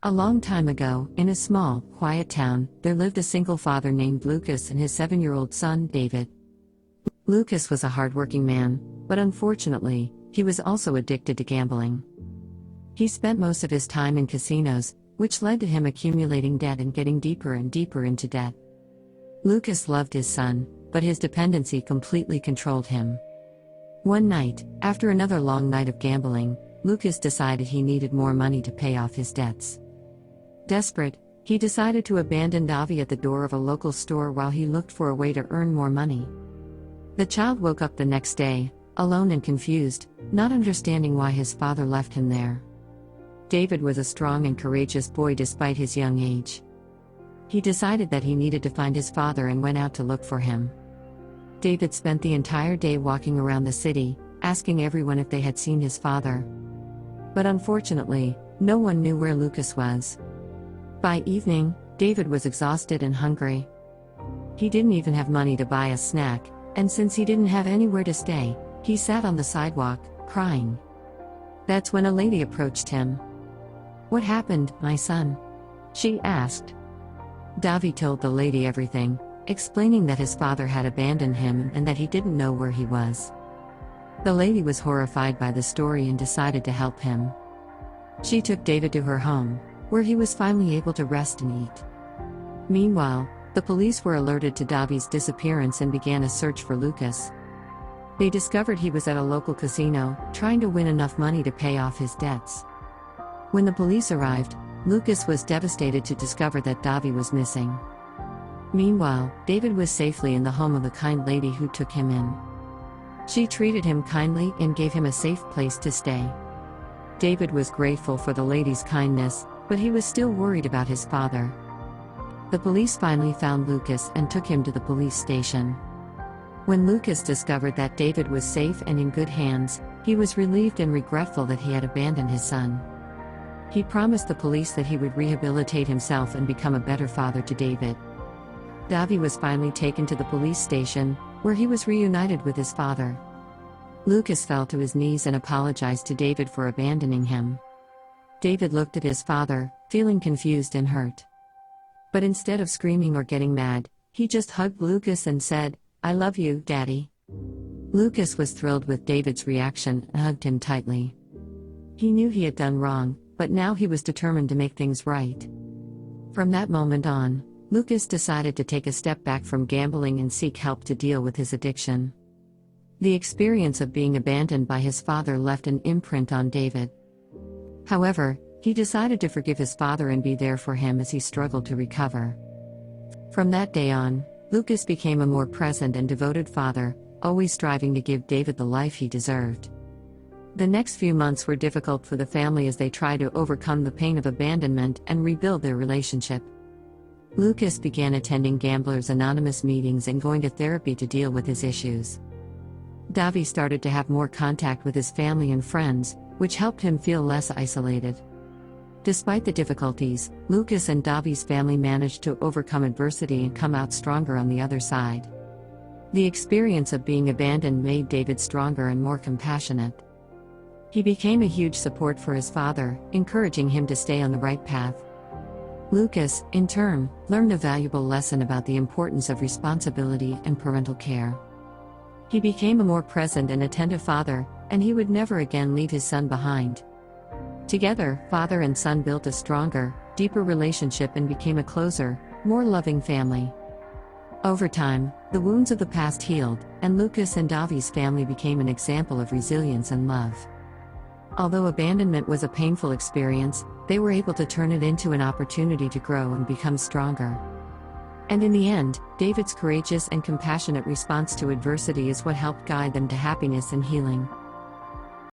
A long time ago, in a small, quiet town, there lived a single father named Lucas and his 7-year-old son, David. Lucas was a hardworking man, but unfortunately, he was also addicted to gambling. He spent most of his time in casinos, which led to him accumulating debt and getting deeper and deeper into debt. Lucas loved his son, but his dependency completely controlled him. One night, after another long night of gambling, Lucas decided he needed more money to pay off his debts. Desperate, he decided to abandon Davi at the door of a local store while he looked for a way to earn more money. The child woke up the next day, alone and confused, not understanding why his father left him there. David was a strong and courageous boy despite his young age. He decided that he needed to find his father and went out to look for him. David spent the entire day walking around the city, asking everyone if they had seen his father. But unfortunately, no one knew where Lucas was. By evening, David was exhausted and hungry. He didn't even have money to buy a snack, and since he didn't have anywhere to stay, he sat on the sidewalk, crying. That's when a lady approached him. "What happened, my son?" she asked. Davi told the lady everything, explaining that his father had abandoned him and that he didn't know where he was. The lady was horrified by the story and decided to help him. She took David to her home, where he was finally able to rest and eat. Meanwhile, the police were alerted to Davi's disappearance and began a search for Lucas. They discovered he was at a local casino, trying to win enough money to pay off his debts. When the police arrived, Lucas was devastated to discover that Davi was missing. Meanwhile, David was safely in the home of a kind lady who took him in. She treated him kindly and gave him a safe place to stay. David was grateful for the lady's kindness, but he was still worried about his father. The police finally found Lucas and took him to the police station. When Lucas discovered that David was safe and in good hands, he was relieved and regretful that he had abandoned his son. He promised the police that he would rehabilitate himself and become a better father to David. Davi was finally taken to the police station, where he was reunited with his father. Lucas fell to his knees and apologized to David for abandoning him. David looked at his father, feeling confused and hurt. But instead of screaming or getting mad, he just hugged Lucas and said, "I love you, Daddy." Lucas was thrilled with David's reaction and hugged him tightly. He knew he had done wrong, but now he was determined to make things right. From that moment on, Lucas decided to take a step back from gambling and seek help to deal with his addiction. The experience of being abandoned by his father left an imprint on David. However, he decided to forgive his father and be there for him as he struggled to recover. From that day on, Lucas became a more present and devoted father, always striving to give David the life he deserved. The next few months were difficult for the family as they tried to overcome the pain of abandonment and rebuild their relationship. Lucas began attending Gamblers Anonymous meetings and going to therapy to deal with his issues. Davi started to have more contact with his family and friends, which helped him feel less isolated. Despite the difficulties, Lucas and Davi's family managed to overcome adversity and come out stronger on the other side. The experience of being abandoned made David stronger and more compassionate. He became a huge support for his father, encouraging him to stay on the right path. Lucas, in turn, learned a valuable lesson about the importance of responsibility and parental care. He became a more present and attentive father, and he would never again leave his son behind. Together, father and son built a stronger, deeper relationship and became a closer, more loving family. Over time, the wounds of the past healed, and Lucas and Davi's family became an example of resilience and love. Although abandonment was a painful experience, they were able to turn it into an opportunity to grow and become stronger. And in the end, David's courageous and compassionate response to adversity is what helped guide them to happiness and healing.